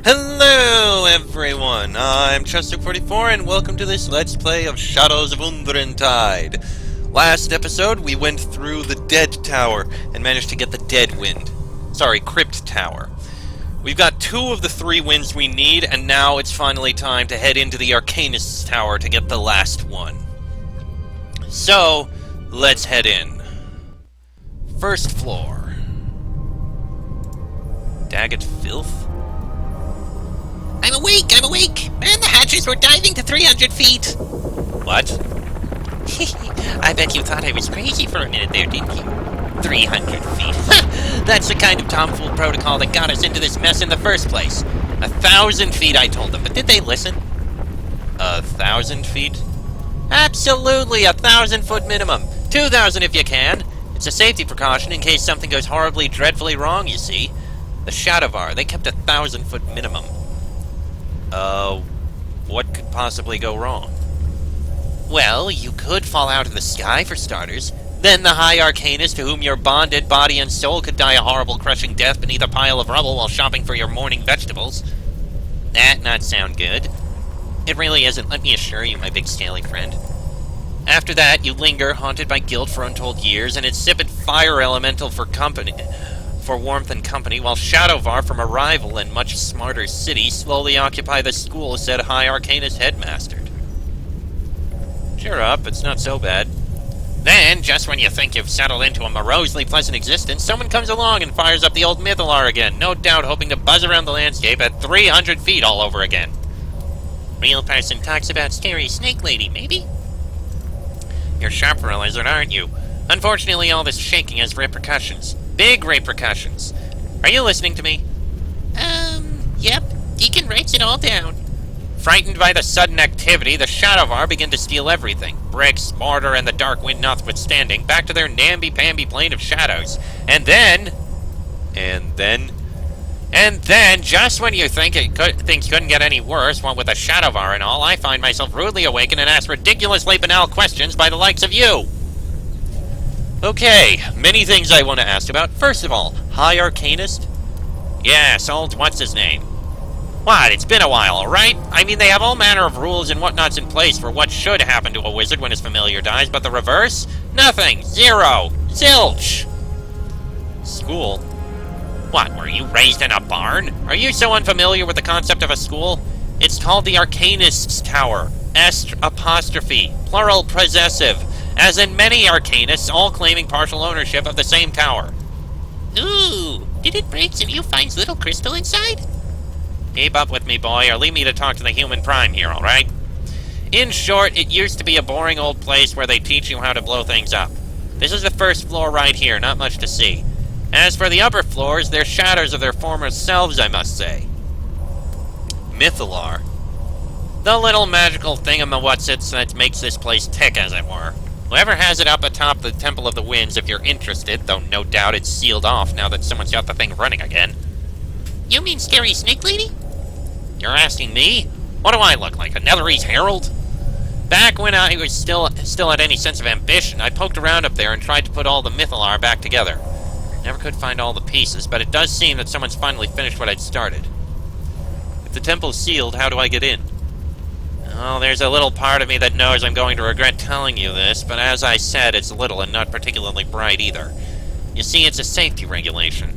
Hello everyone, I'm Chester44 and welcome to this Let's Play of Shadows of Undrentide. Last episode we went through the Dead Tower and managed to get the Dead Wind. Sorry, Crypt Tower. We've got 2 of the 3 winds we need, and now it's finally time to head into the Arcanist's Tower to get the last one. So, let's head in. First floor. Daggett Filth? I'm awake! I'm awake! Man, the hatches were diving to 300 feet! What? I bet you thought I was crazy for a minute there, didn't you? 300 feet. That's the kind of tomfool protocol that got us into this mess in the first place. 1,000 feet, I told them, but did they listen? 1,000 feet? Absolutely, 1,000-foot minimum. 2,000 if you can. It's a safety precaution in case something goes horribly, dreadfully wrong, you see. The Shadowvar, they kept 1,000-foot minimum. What could possibly go wrong? Well, you could fall out of the sky, for starters. Then the High Arcanist to whom you're bonded, body and soul, could die a horrible, crushing death beneath a pile of rubble while shopping for your morning vegetables. That not sound good. It really isn't, let me assure you, my big scaly friend. After that, you linger, haunted by guilt for untold years, and insipid fire elemental for warmth and company, while Shadowvar from a rival and much smarter city slowly occupy the school said High Arcanist headmastered. Cheer up, it's not so bad. Then, just when you think you've settled into a morosely pleasant existence, someone comes along and fires up the old Mythalar again, no doubt hoping to buzz around the landscape at 300 feet all over again. Real person talks about scary snake lady, maybe? You're sharp for a lizard, aren't you? Unfortunately, all this shaking has repercussions. Big repercussions. Are you listening to me? Yep. Deacon writes it all down. Frightened by the sudden activity, the Shadowvar begin to steal everything. Bricks, mortar, and the dark wind notwithstanding, back to their namby-pamby plane of shadows. And then, just when you think things couldn't get any worse, what with the Shadowvar and all, I find myself rudely awakened and asked ridiculously banal questions by the likes of you. Okay, many things I want to ask about. First of all, High Arcanist? Yes, old what's-his-name. What, it's been a while, alright? I mean, they have all manner of rules and whatnots in place for what should happen to a wizard when his familiar dies, but the reverse? Nothing. Zero. Zilch. School? What, were you raised in a barn? Are you so unfamiliar with the concept of a school? It's called the Arcanist's Tower. Est', plural possessive. As in many Arcanists, all claiming partial ownership of the same tower. Ooh, did it break and you find little crystal inside? Keep up with me, boy, or leave me to talk to the human prime here, alright? In short, it used to be a boring old place where they teach you how to blow things up. This is the first floor right here, not much to see. As for the upper floors, they're shadows of their former selves, I must say. Mythalar? The little magical thingamawhatsits that makes this place tick, as it were. Whoever has it up atop the Temple of the Winds, if you're interested, though no doubt it's sealed off now that someone's got the thing running again. You mean Scary Snake Lady? You're asking me? What do I look like, a Netherese herald? Back when I was still had any sense of ambition, I poked around up there and tried to put all the Mythalar back together. Never could find all the pieces, but it does seem that someone's finally finished what I'd started. If the temple's sealed, how do I get in? Oh, there's a little part of me that knows I'm going to regret telling you this, but as I said, it's little and not particularly bright either. You see, it's a safety regulation.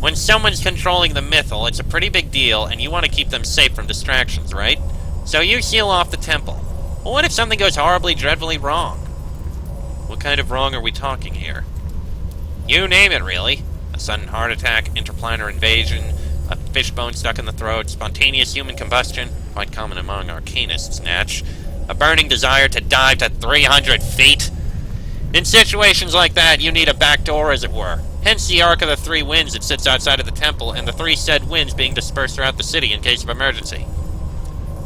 When someone's controlling the Mythal, it's a pretty big deal, and you want to keep them safe from distractions, right? So you seal off the temple. Well, what if something goes horribly, dreadfully wrong? What kind of wrong are we talking here? You name it, really. A sudden heart attack, interplanar invasion, a fishbone stuck in the throat, spontaneous human combustion, quite common among Arcanists, Natch. A burning desire to dive to 300 feet. In situations like that, you need a back door, as it were. Hence the Ark of the 3 Winds that sits outside of the temple, and the 3 said winds being dispersed throughout the city in case of emergency.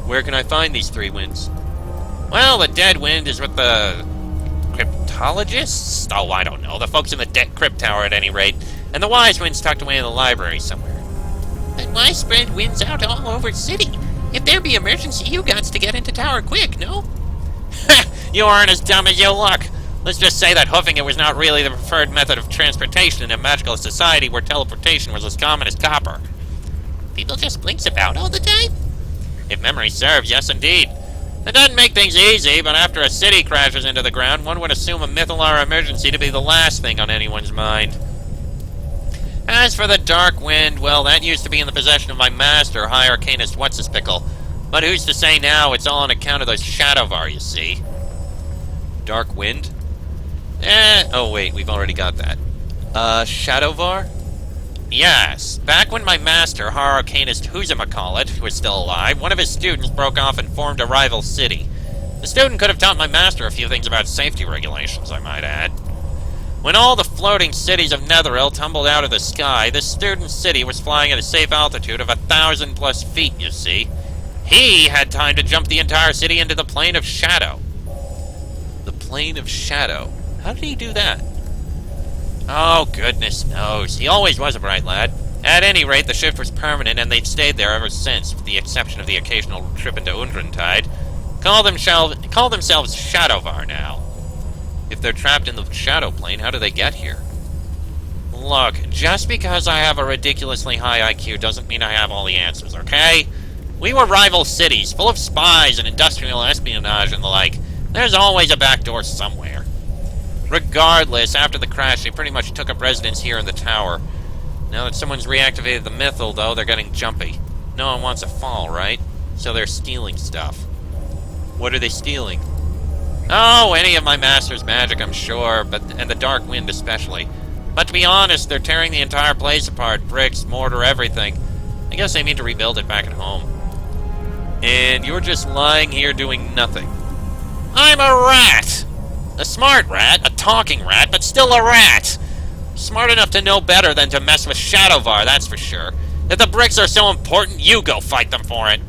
Where can I find these 3 winds? Well, the Dead Wind is with the cryptologists? Oh, I don't know. The folks in the Crypt Tower, at any rate. And the Wise Wind's tucked away in the library somewhere. But why spread winds out all over the city? If there be emergency, you gots to get into tower quick, no? You aren't as dumb as you look. Let's just say that hoofing it was not really the preferred method of transportation in a magical society where teleportation was as common as copper. people just blinks about all the time? If memory serves, yes indeed. It doesn't make things easy, but after a city crashes into the ground, one would assume a Mythalar emergency to be the last thing on anyone's mind. As for the Dark Wind, well, that used to be in the possession of my master, High Arcanist What's-His-Pickle. But who's to say now it's all on account of those Shadowvar, you see? Dark Wind? Oh wait, we've already got that. Shadowvar? Yes. Back when my master, High Arcanist Who's-It-Macallit, was still alive, one of his students broke off and formed a rival city. The student could have taught my master a few things about safety regulations, I might add. When all the floating cities of Netheril tumbled out of the sky, this student's city was flying at a safe altitude of 1,000+ feet, you see. He had time to jump the entire city into the Plane of Shadow. The Plane of Shadow? How did he do that? Oh, goodness knows. He always was a bright lad. At any rate, the shift was permanent, and they've stayed there ever since, with the exception of the occasional trip into Undrentide. Call themselves Shadowvar now. If they're trapped in the Shadow Plane, how do they get here? Look, just because I have a ridiculously high IQ doesn't mean I have all the answers, okay? We were rival cities, full of spies and industrial espionage and the like. There's always a back door somewhere. Regardless, after the crash, they pretty much took up residence here in the tower. Now that someone's reactivated the Mythal, though, they're getting jumpy. No one wants a fall, right? So they're stealing stuff. What are they stealing? Oh, any of my master's magic, I'm sure, and the Dark Wind especially. But to be honest, they're tearing the entire place apart, bricks, mortar, everything. I guess they mean to rebuild it back at home. And you're just lying here doing nothing. I'm a rat! A smart rat, a talking rat, but still a rat! Smart enough to know better than to mess with Shadowvar, that's for sure. If the bricks are so important, you go fight them for it.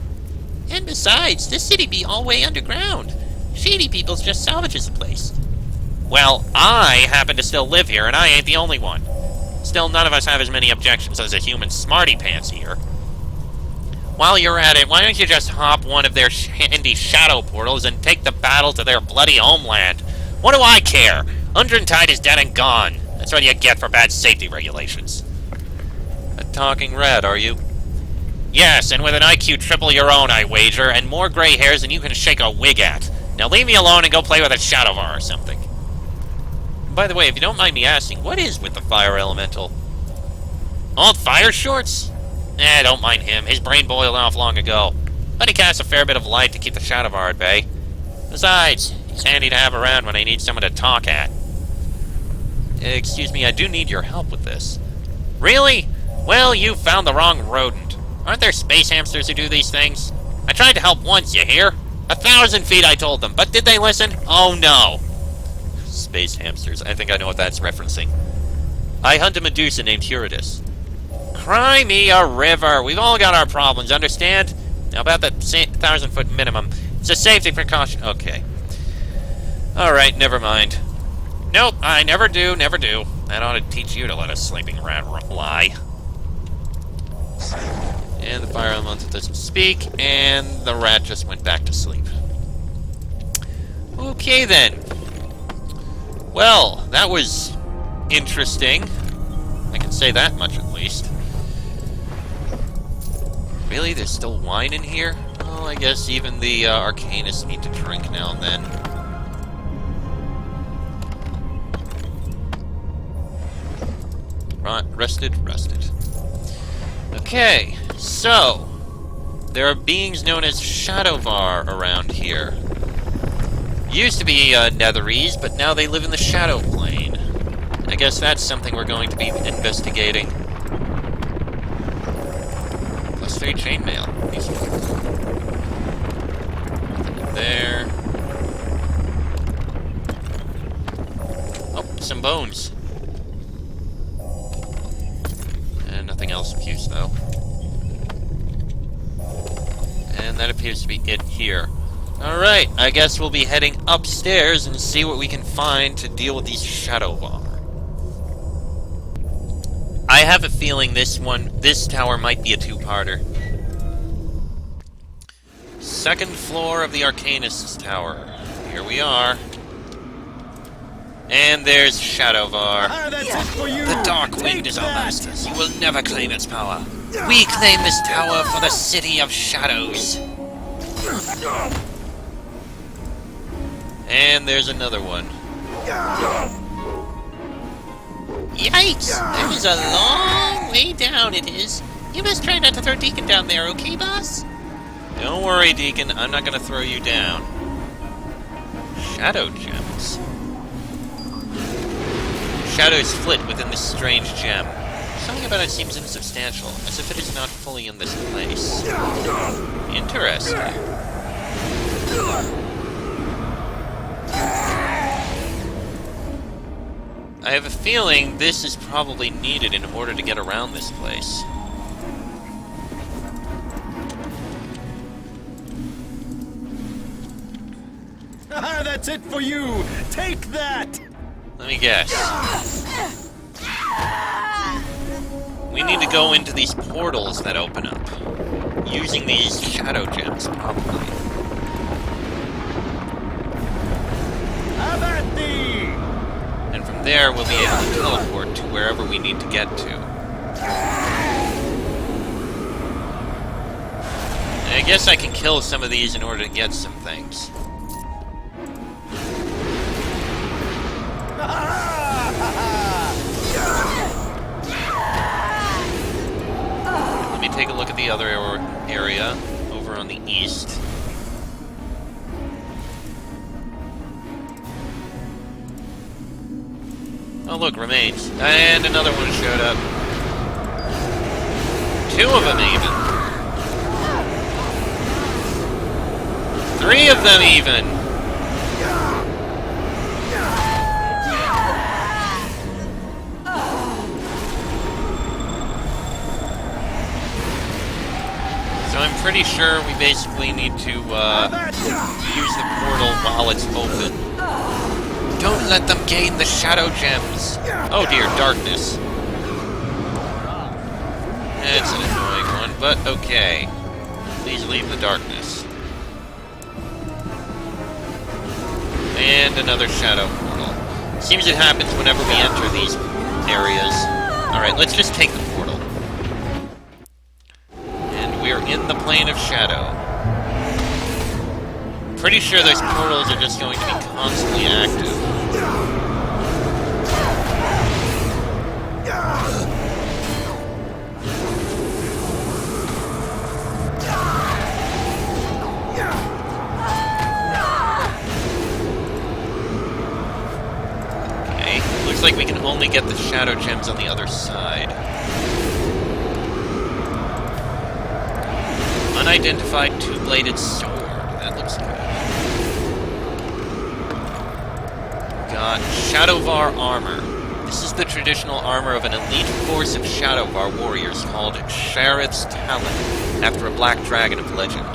And besides, this city be all way underground. Shady peoples just salvages the place. Well, I happen to still live here, and I ain't the only one. Still, none of us have as many objections as a human smarty pants here. While you're at it, why don't you just hop one of their handy shadow portals and take the battle to their bloody homeland? What do I care? Undrentide is dead and gone. That's what you get for bad safety regulations. A talking rat, are you? Yes, and with an IQ triple your own, I wager, and more gray hairs than you can shake a wig at. Now leave me alone and go play with a Shadowvar or something. By the way, if you don't mind me asking, what is with the fire elemental? Old Fire Shorts? Don't mind him. His brain boiled off long ago. But he casts a fair bit of light to keep the Shadowvar at bay. Besides, he's handy to have around when I need someone to talk at. Excuse me, I do need your help with this. Really? Well, you found the wrong rodent. Aren't there space hamsters who do these things? I tried to help once, you hear? 1,000 feet I told them, but did they listen? Oh no. Space hamsters, I think I know what that's referencing. I hunt a Medusa named Eurydice. Cry me a river. We've all got our problems, understand? Now about that 1,000-foot minimum. It's a safety precaution. Okay. Alright, never mind. Nope, I never do, never do. That ought to teach you to let a sleeping rat lie. And the fire elemental doesn't speak, and the rat just went back to sleep. Okay then. Well, that was interesting. I can say that much at least. Really? There's still wine in here? Well, I guess even the arcanists need to drink now and then. Right, rested. Okay, so there are beings known as Shadowvar around here. Used to be Netherese, but now they live in the Shadow Plane. I guess that's something we're going to be investigating. +3 chainmail. Nothing in there. Oh, some bones. And nothing else of use, though. And that appears to be it here. Alright, I guess we'll be heading upstairs and see what we can find to deal with these Shadowvar. I have a feeling this tower might be a two-parter. Second floor of the Arcanist's tower. Here we are. And there's Shadowvar. That's it for you. The Dark Wind Take is our that. master. You will never claim its power. We claim this tower for the City of Shadows. And there's another one. Yikes! That is a long way down, it is. You must try not to throw Deacon down there, okay, boss? Don't worry, Deacon, I'm not gonna throw you down. Shadow gems. Shadows flit within this strange gem. Something about it seems insubstantial, as if it is not fully in this place. Interesting. I have a feeling this is probably needed in order to get around this place. Ah, that's it for you! Take that! Let me guess. We need to go into these portals that open up. Using these shadow gems, probably. Have at thee! And from there, we'll be able to teleport to wherever we need to get to. And I guess I can kill some of these in order to get some things. Let me take a look at the other area over on the east. Oh look, remains. And another one showed up. Two of them even. Three of them even. So I'm pretty sure we basically need to use the portal while it's open. Don't let them gain the shadow gems. Oh dear, darkness. It's an annoying one, but okay. Please leave the darkness. And another shadow portal. Seems it happens whenever we enter these areas. Alright, let's just take the portal. And we're in the plane of shadow. Pretty sure those portals are just going to be constantly active. Okay, looks like we can only get the shadow gems on the other side. Unidentified two-bladed sword. That looks good. Got Shadowvar armor. This is the traditional armor of an elite force of Shadowvar warriors called Shareth's Talon, after a black dragon of legend.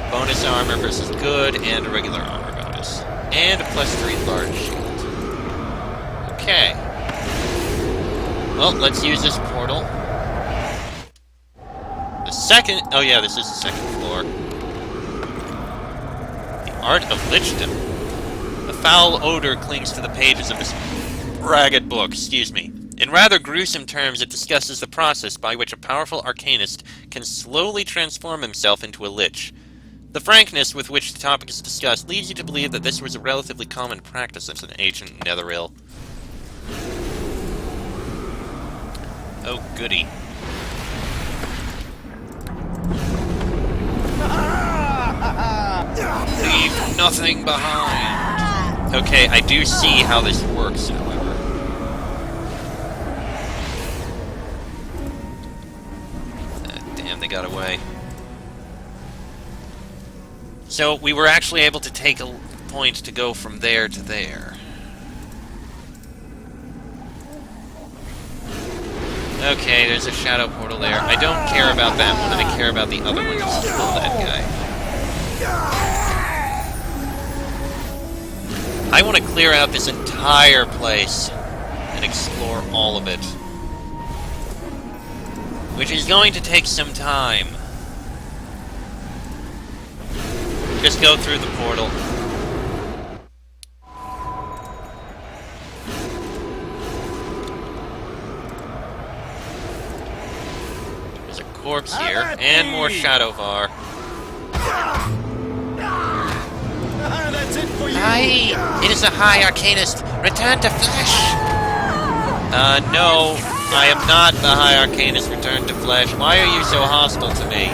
Bonus armor versus good, and a regular armor bonus. And a +3 large shield. Okay. Well, let's use this portal. The second... Oh yeah, this is the second floor. The Art of Lichdom. A foul odor clings to the pages of this ragged book, In rather gruesome terms, it discusses the process by which a powerful arcanist can slowly transform himself into a lich. The frankness with which the topic is discussed leads you to believe that this was a relatively common practice in ancient Netheril. Oh, goody. Leave nothing behind. Okay, I do see how this works, however. Damn, they got away. So, we were actually able to take a point to go from there to there. Okay, there's a shadow portal there. I don't care about that one, I care about the other one. Just kill that guy. I want to clear out this entire place and explore all of it. Which is going to take some time. Just go through the portal. corpse here, and more Shadowvar. That's it for you. Aye! It is the High Arcanist! Return to flesh! No, I am not the High Arcanist returned to flesh. Why are you so hostile to me?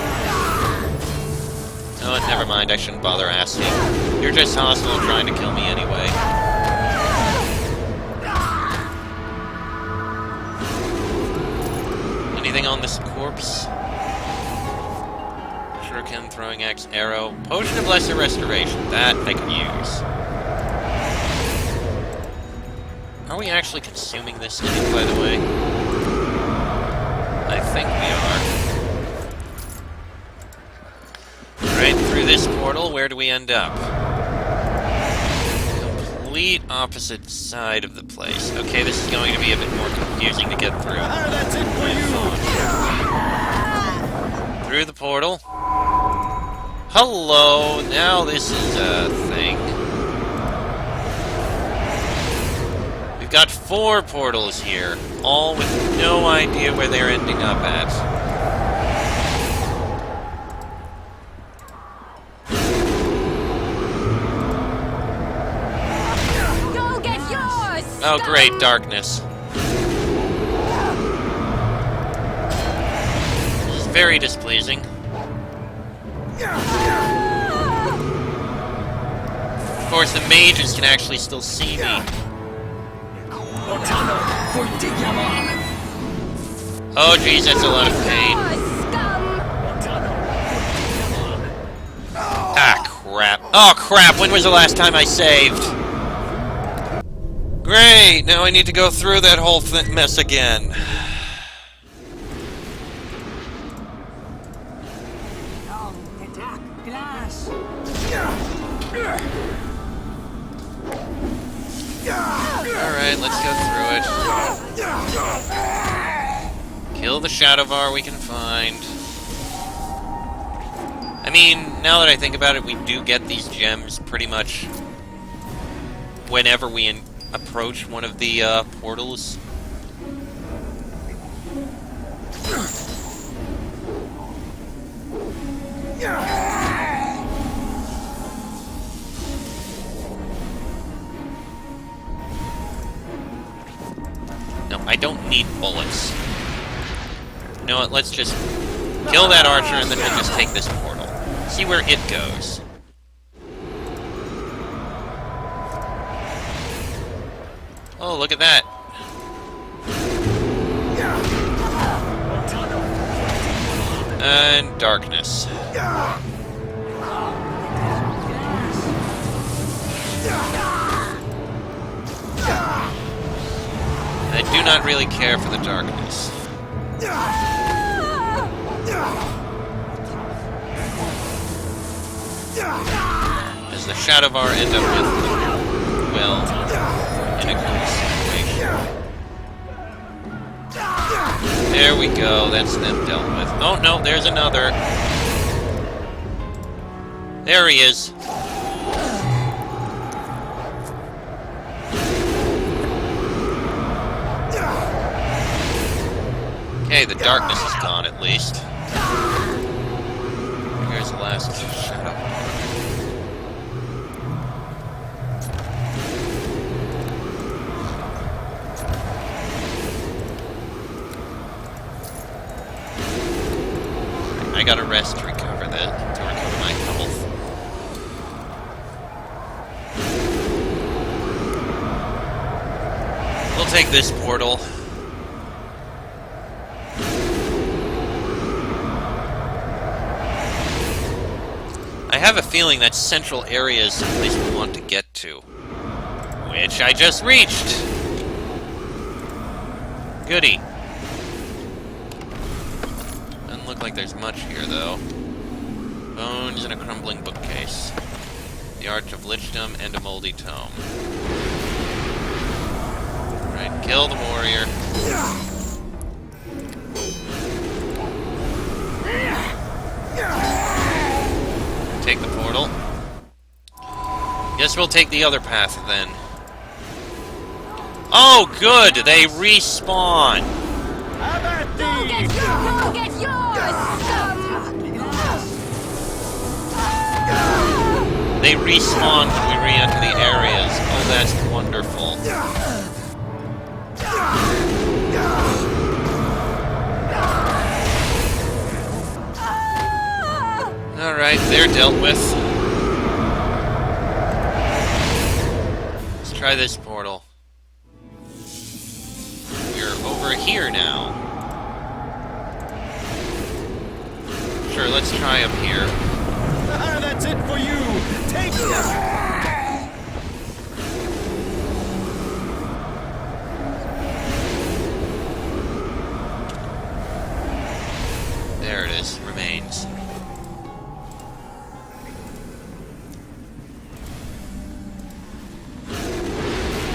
Oh, never mind, I shouldn't bother asking. You're just hostile and trying to kill me anyway. Anything on this corpse? Shuriken, throwing axe, arrow. Potion of Lesser Restoration. That I can use. Are we actually consuming this thing, by the way? I think we are. Right through this portal, where do we end up? Complete opposite side of the place. Okay, this is going to be a bit more confusing to get through. That's it for you. Through the portal. Hello, now this is a thing. We've got 4 portals here, all with no idea where they're ending up at. Go get yours! Oh great, darkness. This is very displeasing. Of course, the mages can actually still see me. Oh geez, that's a lot of pain. Ah, crap. Oh crap, when was the last time I saved? Great, now I need to go through that whole mess again. Alright, let's go through it. Kill the Shadowvar we can find. I mean, now that I think about it, we do get these gems pretty much whenever we approach one of the portals. No, I don't need bullets. You know what, let's just kill that archer and then we'll just take this portal. See where it goes. Oh, look at that. And darkness. I do not really care for the darkness. Does the Shadowvar end up with, well, in a good situation? There we go, that's them dealt with. Oh no, there's another. There he is. Okay, the darkness is gone at least. Here's the last shadow. I gotta rest to recover my health. We'll take this portal. I have a feeling that central area is someplace we want to get to. Which I just reached! Goody. Doesn't look like there's much here, though. Bones in a crumbling bookcase. The Arch of Lichdom and a moldy tome. Alright, kill the warrior. Take the portal. Guess we'll take the other path then. Oh, good! They respawn! How about Go get these? yours! Go get yours! They respawn when we re-enter the areas. Oh, that's wonderful. Alright, they're dealt with. Let's try this portal. We're over here now. Sure, let's try up here. That's it for you. Take There it is, remains.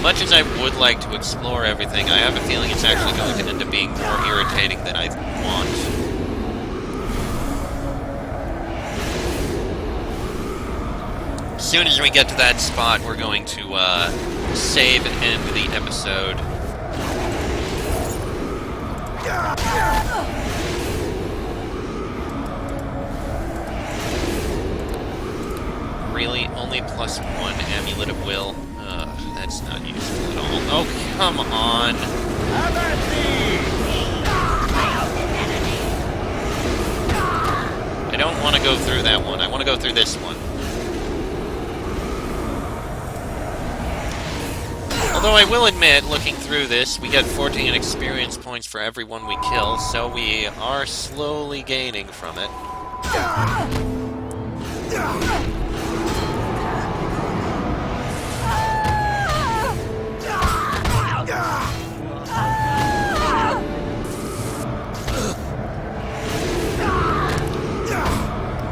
Much as I would like to explore everything, I have a feeling it's actually going to end up being more irritating than I want. As soon as we get to that spot, we're going to save and end the episode. Really? Only +1 Amulet of Will? That's not useful at all. Oh, come on! Have at I don't want to go through that one. I want to go through this one. Although I will admit, looking through this, we get 14 experience points for every one we kill, so we are slowly gaining from it.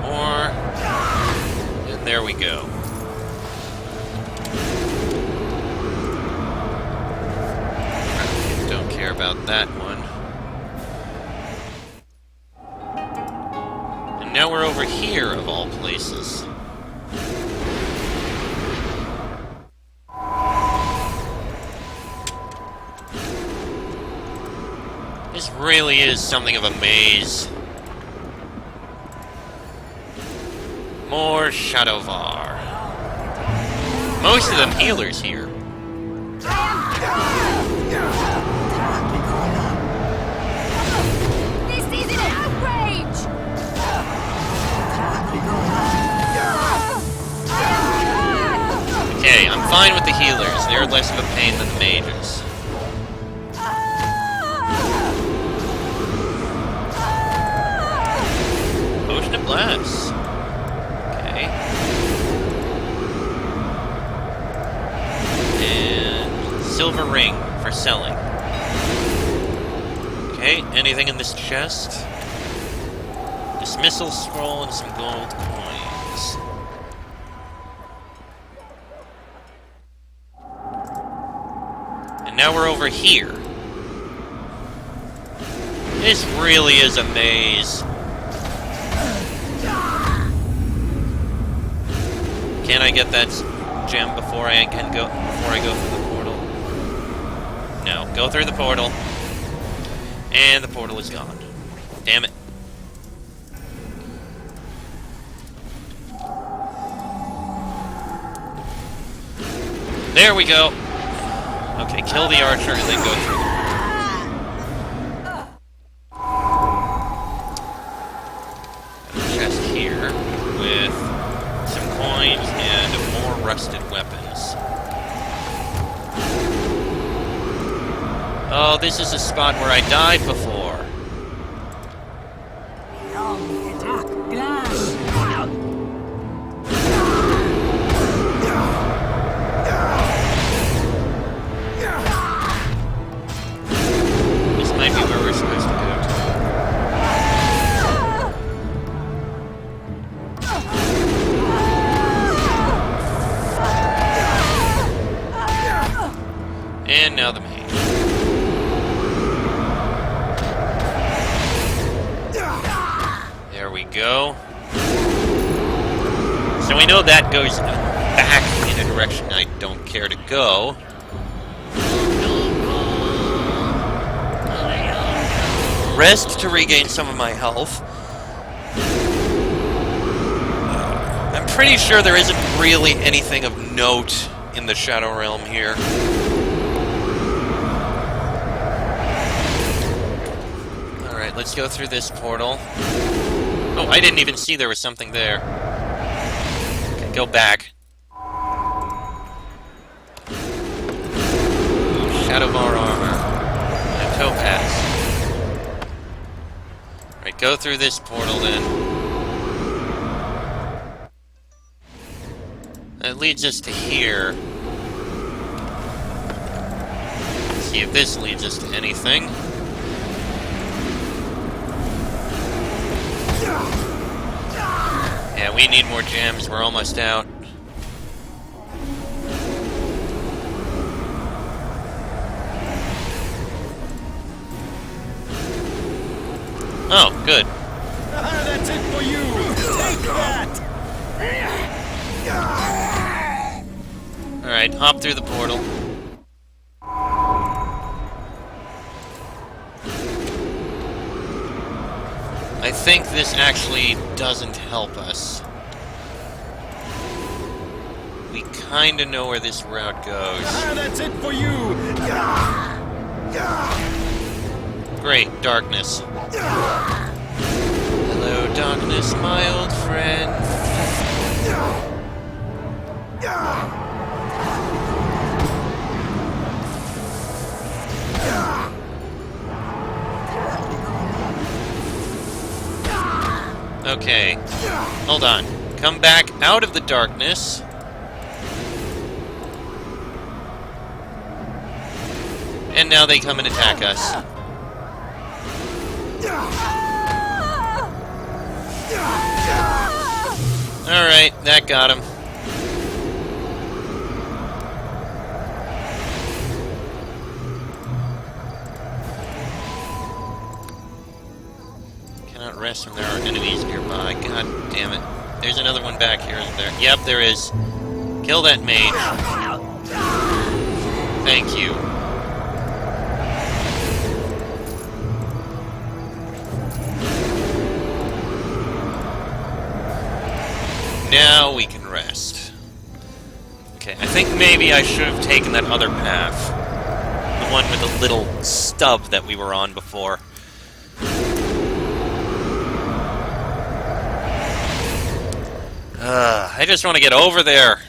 More. And there we go. Don't care about that one. And now we're over here, of all places. This really is something of a maze. More Shadowvar. Most of them healers here. This is an outrage! Okay, I'm fine with the healers. They're less of a pain than the mages. Potion of Blast. Okay. And silver ring for selling. Okay, anything in this chest? Dismissal scroll and some gold coins. And now we're over here. This really is a maze. Can I get that gem before I go through the portal? No, go through the portal. And the portal is gone. Damn it. There we go. Okay, kill the archer and then go through the chest here with some coins and more rusted weapons. Oh, this is a spot where I died before. This might be where we're supposed to go to. And now the mage. There we go. So we know that goes back in a direction I don't care to go. Rest to regain some of my health. I'm pretty sure there isn't really anything of note in the Shadow Realm here. Alright, let's go through this portal. Oh, I didn't even see there was something there. Okay, go back. Shadowvar armor. And a topaz. Alright, go through this portal then. That leads us to here. Let's see if this leads us to anything. Yeah, we need more gems. We're almost out. Oh, good. That's it for you! Take that! Alright, hop through the portal. I think this actually doesn't help us. We kinda know where this route goes. That's it for you! Great, darkness. Hello, darkness, my old friend. Okay, hold on. Come back out of the darkness. And now they come and attack us. Alright, that got him. Cannot rest when there are enemies nearby. God damn it. There's another one back here, isn't there? Yep, there is. Kill that mage. Thank you. Now we can rest. Okay, I think maybe I should have taken that other path. The one with the little stub that we were on before. I just want to get over there.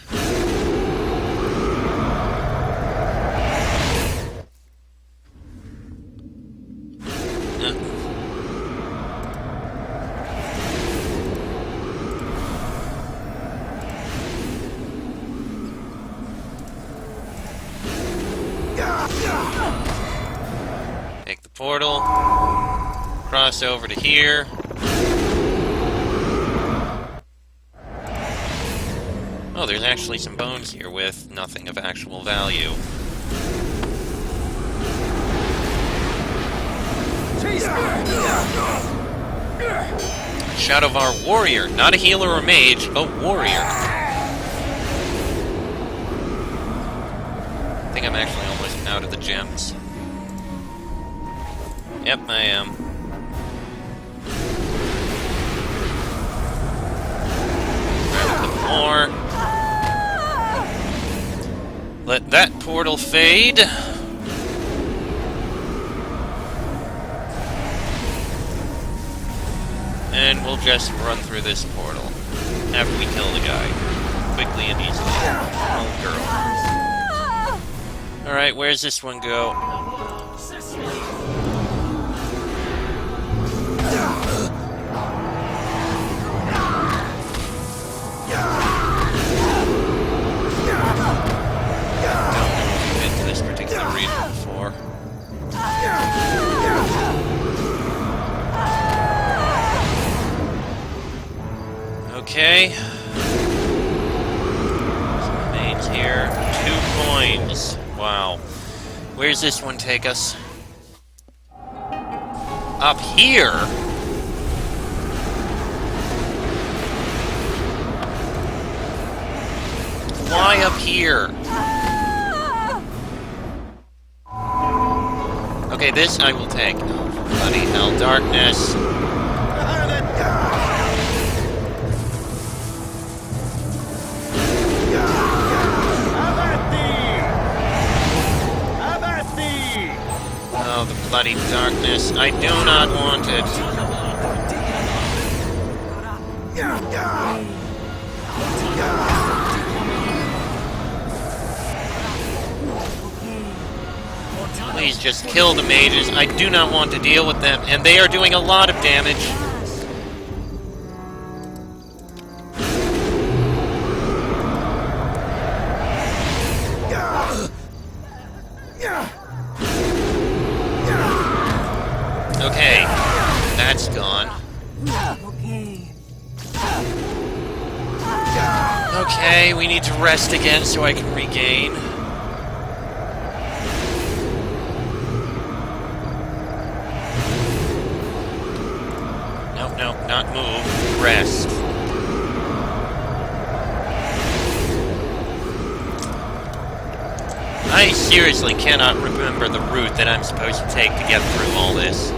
Take the portal, cross over to here. Oh, there's actually some bones here with nothing of actual value. Shadowvar warrior, not a healer or mage, a warrior. I think I'm actually almost out of the gems. Yep, I am. Grab a couple more. Let that portal fade. And we'll just run through this portal after we kill the guy. Quickly and easily. Oh, girl. Alright, where's this one go? This particular region before. Okay. Some remains here. 2 coins. Wow. Where's this one take us? Up here? Why up here? Okay, this I will take. Bloody hell, darkness. bloody darkness. I do not want it. Please just kill the mages. I do not want to deal with them, and they are doing a lot of damage. Okay, that's gone. Okay, we need to rest again so I can regain. No, not move. Rest. I seriously cannot remember the route that I'm supposed to take to get through all this.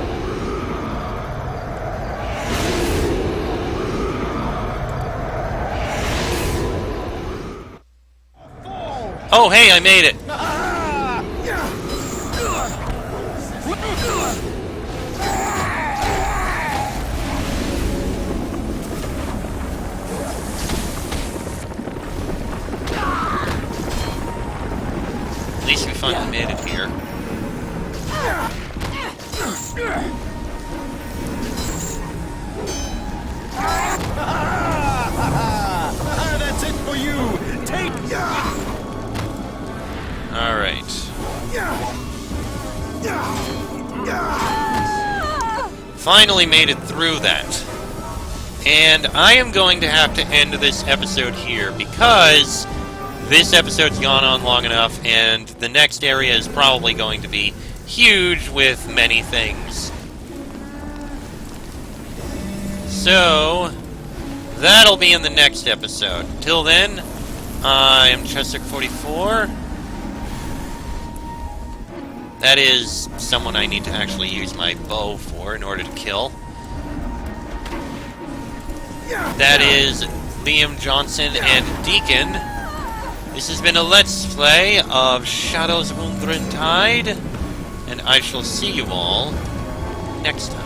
Oh, hey, I made it! At least we finally made it here. That's it for you! Take... Alright. Finally made it through that. And I am going to have to end this episode here because this episode's gone on long enough and the next area is probably going to be huge with many things. So, that'll be in the next episode. Till then, I am Chester44. That is someone I need to actually use my bow for in order to kill. That is Liam Johnson and Deacon. This has been a Let's Play of Shadows of Undrentide, and I shall see you all next time.